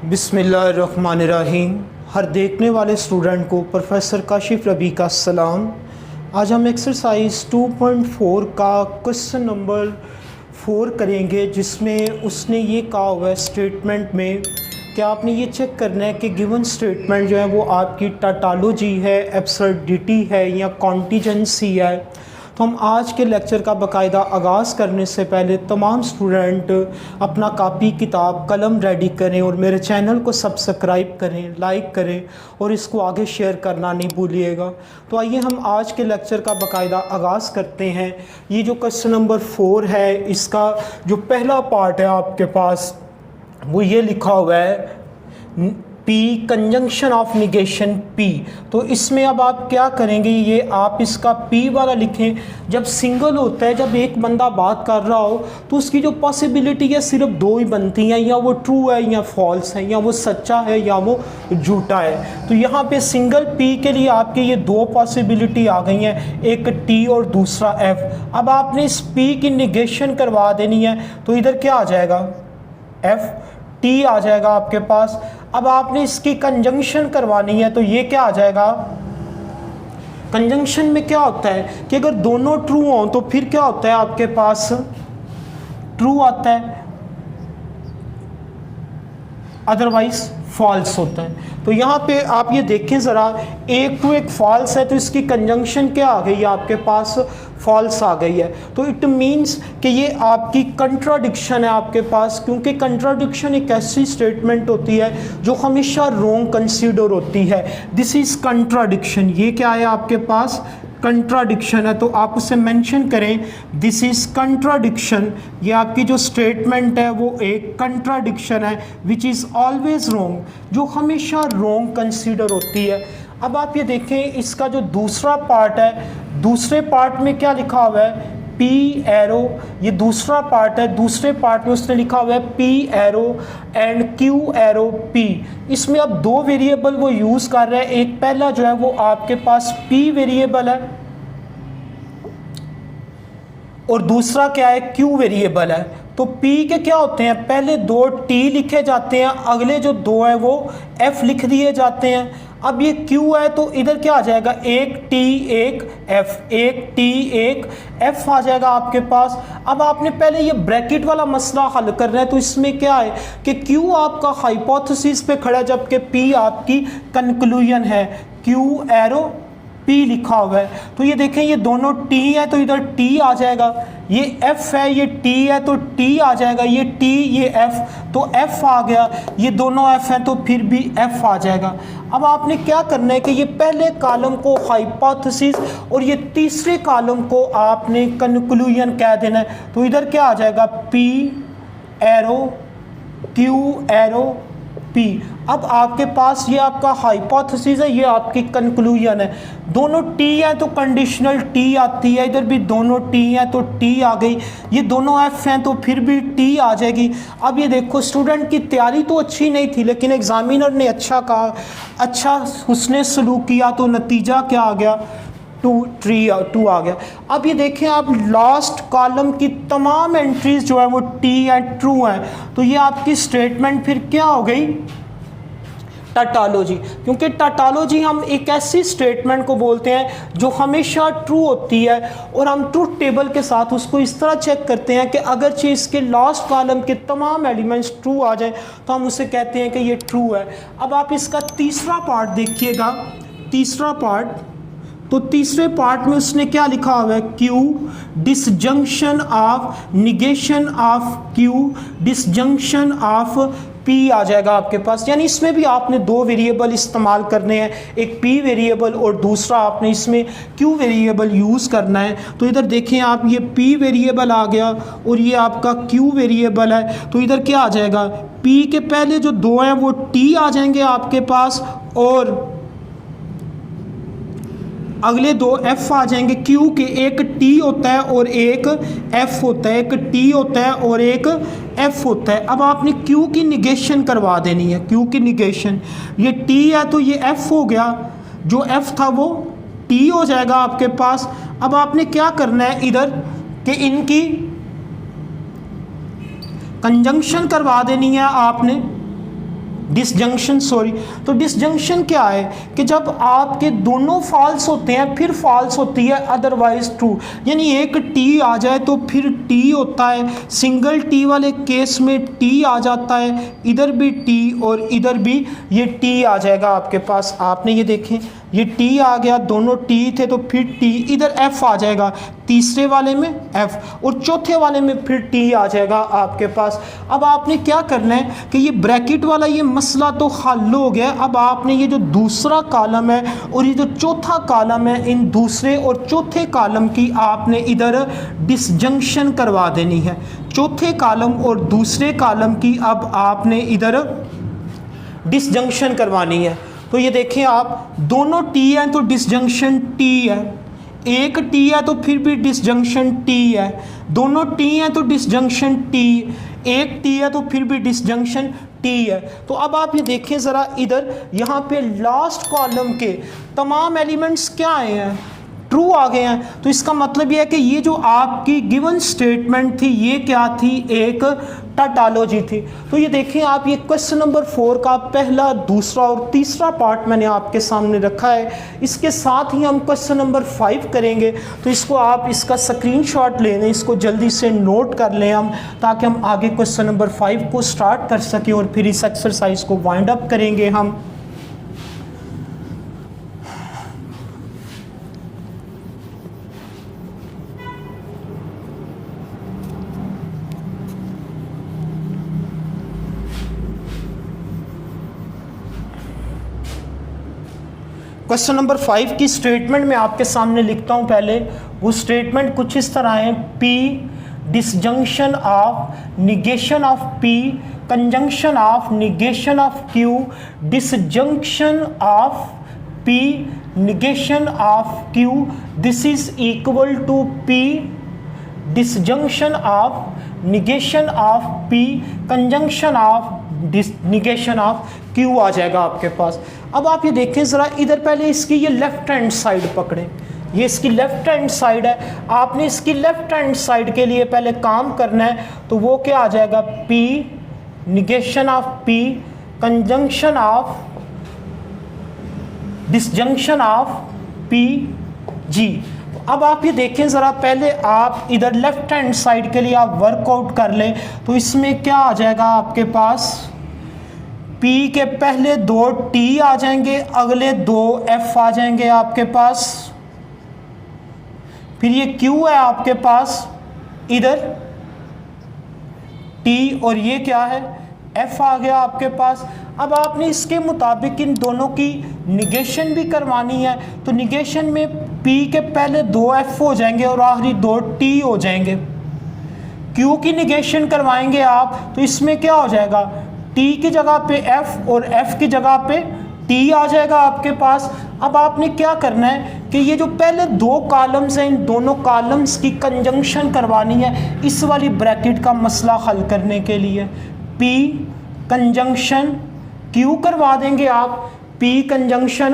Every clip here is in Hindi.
बिस्मिल्लाहिर्रहमानिर्रहीम। हर देखने वाले स्टूडेंट को प्रोफेसर काशिफ रबी का सलाम। आज हम एक्सरसाइज 2.4 का क्वेश्चन नंबर 4 करेंगे, जिसमें उसने ये कहा हुआ है स्टेटमेंट में कि आपने ये चेक करना है कि गिवन स्टेटमेंट जो है वो आपकी टाटालॉजी है, एब्सर्डिटी है या कॉन्टीजेंसी है। तो हम आज के लेक्चर का बाकायदा आगाज़ करने से पहले तमाम स्टूडेंट अपना कापी किताब कलम रेडी करें और मेरे चैनल को सब्सक्राइब करें, लाइक करें और इसको आगे शेयर करना नहीं भूलिएगा। तो आइए हम आज के लेक्चर का बाकायदा आगाज़ करते हैं। ये जो क्वेश्चन नंबर 4 है, इसका जो पहला पार्ट है आपके पास वो ये लिखा हुआ है P conjunction of negation P। तो इसमें अब आप क्या करेंगे, ये आप इसका P वाला लिखें। जब सिंगल होता है, जब एक बंदा बात कर रहा हो तो उसकी जो पॉसिबिलिटी है सिर्फ दो ही बनती हैं, या वो ट्रू है या फॉल्स है, या वो सच्चा है या वो झूठा है। तो यहाँ पे सिंगल P के लिए आपके ये दो पॉसिबिलिटी आ गई हैं, एक T और दूसरा F। अब आपने इस P की निगेशन करवा देनी है, तो इधर क्या आ जाएगा, F T आ जाएगा आपके पास। अब आपने इसकी कंजंक्शन करवानी है, तो ये क्या आ जाएगा। कंजंक्शन में क्या होता है कि अगर दोनों ट्रू हों तो फिर क्या होता है आपके पास, ट्रू आता है, अदरवाइज फॉल्स होता है। तो यहाँ पे आप ये देखें ज़रा, एक टू एक फॉल्स है तो इसकी कंजंक्शन क्या आ गई है आपके पास, फॉल्स आ गई है। तो इट मीन्स कि ये आपकी कंट्राडिक्शन है आपके पास, क्योंकि कंट्राडिक्शन एक ऐसी स्टेटमेंट होती है जो हमेशा रॉन्ग कंसीडर होती है। This is contradiction. ये क्या है आपके पास, कंट्राडिक्शन है। तो आप उसे मेंशन करें, दिस इज़ कंट्राडिक्शन। ये आपकी जो स्टेटमेंट है वो एक कंट्राडिक्शन है, विच इज़ ऑलवेज रॉन्ग, जो हमेशा रॉन्ग कंसीडर होती है। अब आप ये देखें, इसका जो दूसरा पार्ट है, दूसरे पार्ट में क्या लिखा हुआ है, P एरो। ये दूसरा पार्ट है, दूसरे पार्ट में उसने लिखा हुआ है P arrow and Q arrow P। इसमें अब दो वेरिएबल वो यूज़ कर रहे हैं। एक पहला जो है वो आपके पास P वेरिएबल है और दूसरा क्या है, Q वेरिएबल है। तो P के क्या होते हैं, पहले दो T लिखे जाते हैं, अगले जो दो है वो F लिख दिए जाते हैं। अब ये Q है तो इधर क्या आ जाएगा, एक T एक F, एक T एक F आ जाएगा आपके पास। अब आपने पहले ये ब्रैकेट वाला मसला हल करना है। तो इसमें क्या है कि Q आपका हाइपोथेसिस पे खड़ा है, जबकि P आपकी कंक्लूजन है। Q एरो P लिखा हुआ है। तो ये देखें, ये दोनों T है तो इधर T आ जाएगा, ये F है, ये T है तो T आ जाएगा, ये T ये F तो F आ गया, ये दोनों F हैं तो फिर भी F आ जाएगा। अब आपने क्या करना है कि ये पहले कॉलम को हाइपोथेसिस और ये तीसरे कॉलम को आपने कंक्लूजन कह देना है। तो इधर क्या आ जाएगा, P arrow Q arrow P। अब आपके पास ये आपका हाइपोथेसिस है, ये आपकी कंक्लूजन है। दोनों T है तो कंडीशनल T आती है, इधर भी दोनों T है तो T आ गई, ये दोनों F हैं तो फिर भी T आ जाएगी। अब ये देखो, स्टूडेंट की तैयारी तो अच्छी नहीं थी, लेकिन एग्जामिनर ने अच्छा कहा, अच्छा उसने सलूक किया, तो नतीजा क्या आ गया, 2 आ गया। अब ये देखें आप, लास्ट कॉलम की तमाम एंट्रीज जो है वो T एंड ट्रू हैं। तो ये आपकी स्टेटमेंट फिर क्या हो गई, टाटालॉजी। क्योंकि टाटालॉजी हम एक ऐसी स्टेटमेंट को बोलते हैं जो हमेशा ट्रू होती है, और हम ट्रूथ टेबल के साथ उसको इस तरह चेक करते हैं कि अगर चीज़ इसके लास्ट कॉलम के तमाम एलिमेंट्स ट्रू आ जाएं तो हम उसे कहते हैं कि ये ट्रू है। अब आप इसका तीसरा पार्ट देखिएगा, तीसरा पार्ट, तो तीसरे पार्ट में उसने क्या लिखा हुआ है, Q disjunction of negation of Q disjunction of P आ जाएगा आपके पास। यानी इसमें भी आपने दो वेरिएबल इस्तेमाल करने हैं, एक P वेरिएबल और दूसरा आपने इसमें Q वेरिएबल यूज़ करना है। तो इधर देखें आप, ये P वेरिएबल आ गया और ये आपका Q वेरिएबल है। तो इधर क्या आ जाएगा, P के पहले जो दो हैं वो T आ जाएंगे आपके पास और अगले दो F आ जाएंगे। Q के एक T होता है और एक F होता है, एक T होता है और एक F होता है। अब आपने Q की निगेशन करवा देनी है, Q की निगेशन, ये T है तो ये F हो गया, जो F था वो T हो जाएगा आपके पास। अब आपने क्या करना है इधर कि इनकी कंजंक्शन करवा देनी है आपने, डिसजंक्शन, सॉरी, तो डिसजंक्शन क्या है कि जब आपके दोनों फॉल्स होते हैं फिर फॉल्स होती है, अदरवाइज ट्रू। यानी एक टी आ जाए तो फिर टी होता है, सिंगल टी वाले केस में टी आ जाता है, इधर भी टी और इधर भी ये टी आ जाएगा आपके पास। आपने ये देखें, ये टी आ गया, दोनों टी थे तो फिर टी, इधर एफ आ जाएगा, तीसरे वाले में एफ और चौथे वाले में फिर टी आ जाएगा आपके पास। अब आपने क्या करना है कि ये ब्रैकेट वाला ये मसला तो हल हो गया। अब आपने ये जो दूसरा कॉलम है और ये जो चौथा कॉलम है, इन दूसरे और चौथे कॉलम की आपने इधर डिसजंक्शन करवा देनी है। चौथे कॉलम और दूसरे कॉलम की अब आपने इधर डिसजंक्शन करवानी है। तो ये देखें आप, दोनों टी हैं तो डिसजंक्शन टी है, एक टी है तो फिर भी डिसजंक्शन टी है, दोनों टी हैं तो डिसजंक्शन टी, एक टी है तो फिर भी डिसजंक्शन टी है। तो अब आप ये देखें ज़रा इधर, यहाँ पे लास्ट कॉलम के तमाम एलिमेंट्स क्या आए हैं, ट्रू आ गए हैं। तो इसका मतलब ये है कि ये जो आपकी गिवन स्टेटमेंट थी ये क्या थी, एक टाटोलॉजी थी। तो ये देखें आप, ये क्वेश्चन नंबर 4 का पहला, दूसरा और तीसरा पार्ट मैंने आपके सामने रखा है। इसके साथ ही हम क्वेश्चन नंबर 5 करेंगे। तो इसको आप इसका स्क्रीनशॉट ले लें, इसको जल्दी से नोट कर लें हम, ताकि हम आगे क्वेश्चन नंबर 5 को स्टार्ट कर सकें और फिर इस एक्सरसाइज को वाइंड अप करेंगे हम। क्वेश्चन नंबर 5 की स्टेटमेंट मैं आपके सामने लिखता हूं। पहले वो स्टेटमेंट कुछ इस तरह है, P disjunction of negation of P conjunction of negation of Q disjunction of P negation of Q, this is equal to P disjunction of negation of P conjunction of negation of Q आ जाएगा आपके पास। अब आप ये देखें ज़रा इधर, पहले इसकी ये लेफ्ट हैंड साइड पकड़ें, ये इसकी लेफ्ट हैंड साइड है। आपने इसकी लेफ्ट हैंड साइड के लिए पहले काम करना है, तो वो क्या आ जाएगा, P negation of P conjunction of disjunction of P G। अब आप ये देखें ज़रा, पहले आप इधर लेफ्ट हैंड साइड के लिए आप वर्कआउट कर लें। तो इसमें क्या आ जाएगा आपके पास, P के पहले 2 T आ जाएंगे, अगले 2 F आ जाएंगे आपके पास, फिर ये Q है आपके पास इधर T और ये क्या है, F आ गया आपके पास। अब आपने इसके मुताबिक इन दोनों की निगेशन भी करवानी है। तो निगेशन में P के पहले 2 F हो जाएंगे और आखिरी 2 T हो जाएंगे। Q की निगेशन करवाएंगे आप, तो इसमें क्या हो जाएगा, T की जगह पे F और F की जगह पे T आ जाएगा आपके पास। अब आपने क्या करना है कि ये जो पहले 2 कॉलम्स हैं, इन दोनों कॉलम्स की कंजंक्शन करवानी है इस वाली ब्रैकेट का मसला हल करने के लिए। P कंजंक्शन Q करवा देंगे आप, P कंजंक्शन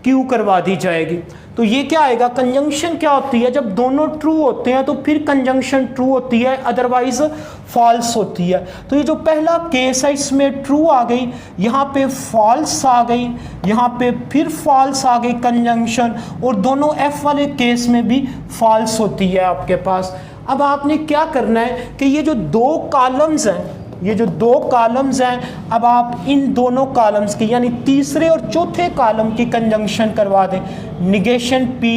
Q करवा दी जाएगी। तो ये क्या आएगा, कंजंक्शन क्या होती है, जब दोनों ट्रू होते हैं तो फिर कंजंक्शन ट्रू होती है, अदरवाइज फॉल्स होती है। तो ये जो पहला केस है इसमें ट्रू आ गई, यहाँ पे फॉल्स आ गई, यहाँ पे फिर फॉल्स आ गई कंजंक्शन, और दोनों F वाले केस में भी फॉल्स होती है आपके पास। अब आपने क्या करना है कि ये जो 2 कॉलम्स हैं, ये जो 2 कॉलम्स हैं, अब आप इन दोनों कॉलम्स की यानी तीसरे और चौथे कॉलम की कंजंक्शन करवा दें, negation P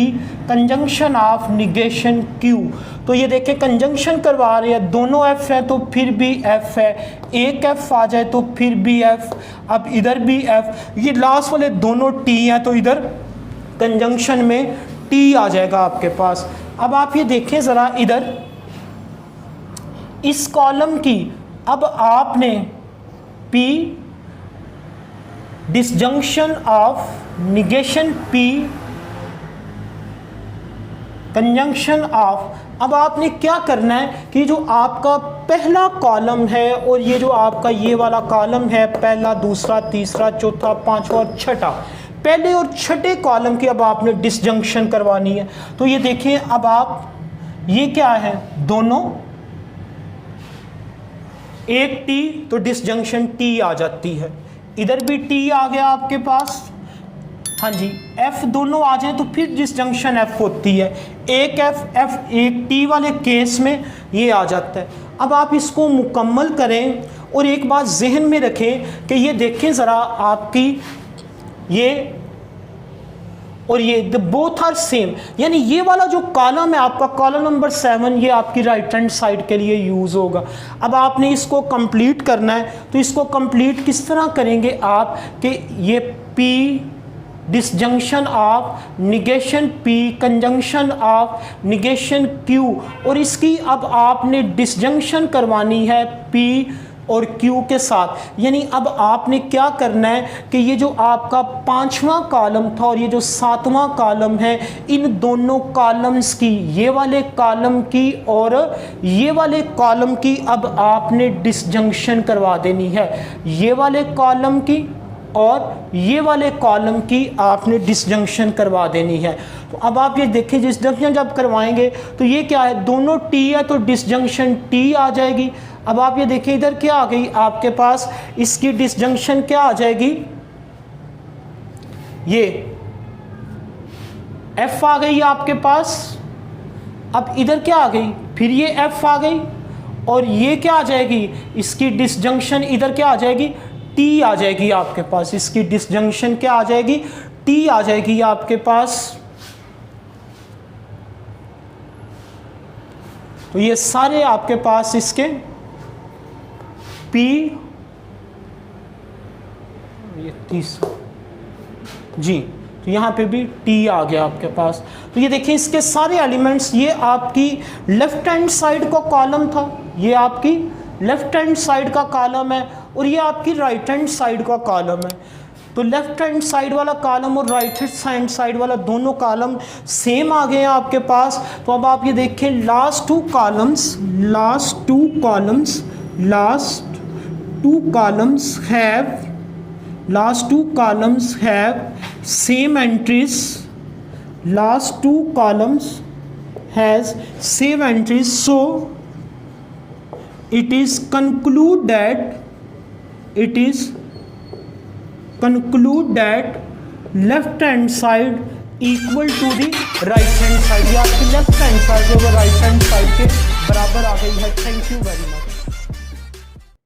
conjunction of negation Q। तो ये देखें कंजंक्शन करवा रहे हैं, दोनों F है तो फिर भी F है, एक F आ जाए तो फिर भी F, अब इधर भी F, ये लास्ट वाले दोनों T हैं तो इधर कंजंक्शन में T आ जाएगा आपके पास। अब आप ये देखें ज़रा इधर इस कॉलम की, अब आपने P disjunction of negation P conjunction of, अब आपने क्या करना है कि जो आपका पहला कॉलम है और ये जो आपका ये वाला कॉलम है, पहला, दूसरा, तीसरा, चौथा, पांचवा और छठा, पहले और छठे कॉलम की अब आपने डिसजंक्शन करवानी है। तो ये देखें, अब आप ये क्या है, दोनों एक T तो डिसजंक्शन T आ जाती है, इधर भी टी आ गया आपके पास, हाँ जी, एफ दोनों आ जाए तो फिर डिसजंक्शन एफ होती है। एक एफ एक टी वाले केस में ये आ जाता है। अब आप इसको मुकम्मल करें और एक बात जहन में रखें कि ये देखें ज़रा आपकी ये और ये द बोथ आर सेम, यानी ये वाला जो कॉलम है आपका कॉलम नंबर 7 ये आपकी राइट हैंड साइड के लिए यूज़ होगा। अब आपने इसको कंप्लीट करना है, तो इसको कंप्लीट किस तरह करेंगे आप कि ये P disjunction of negation P conjunction of negation Q, और इसकी अब आपने डिसजंक्शन करवानी है पी और क्यू के साथ। यानी अब आपने क्या करना है कि ये जो आपका 5वां कॉलम था और ये जो 7वां कॉलम है, इन दोनों कॉलम्स की, ये वाले कॉलम की और ये वाले कॉलम की अब आपने डिसजंक्शन करवा देनी है। ये वाले कॉलम की और ये वाले कॉलम की आपने डिसजंक्शन करवा देनी है। तो अब आप ये देखें डिसजंक्शन जब करवाएंगे तो ये क्या है, दोनों टी है तो डिसजंक्शन टी आ जाएगी। अब आप ये देखें इधर क्या आ गई आपके पास, इसकी डिसजंक्शन क्या आ जाएगी, ये एफ आ गई आपके पास। अब इधर क्या आ गई, फिर ये एफ आ गई और ये क्या आ जाएगी, इसकी डिसजंक्शन इधर क्या आ जाएगी, टी आ जाएगी आपके पास। इसकी डिसजंक्शन क्या आ जाएगी, टी आ जाएगी आपके पास। तो ये सारे आपके पास इसके पी, ये तीसरा जी, तो यहाँ पे भी टी आ गया आपके पास। तो ये देखिए इसके सारे एलिमेंट्स, ये आपकी लेफ्ट हैंड साइड का कॉलम था, ये आपकी लेफ्ट हैंड साइड का कॉलम है और ये आपकी राइट हैंड साइड का कॉलम है। तो लेफ्ट हैंड साइड वाला कॉलम और राइट हैंड साइड वाला दोनों कॉलम सेम आ गए हैं आपके पास। तो अब आप ये देखें last two columns have same entries, last two columns has same entries, so it is conclude that left hand side equal to the right hand side, या आपकी लेफ्ट हैंड साइड जो राइट हैंड साइड के बराबर आ गई है। Thank you very much.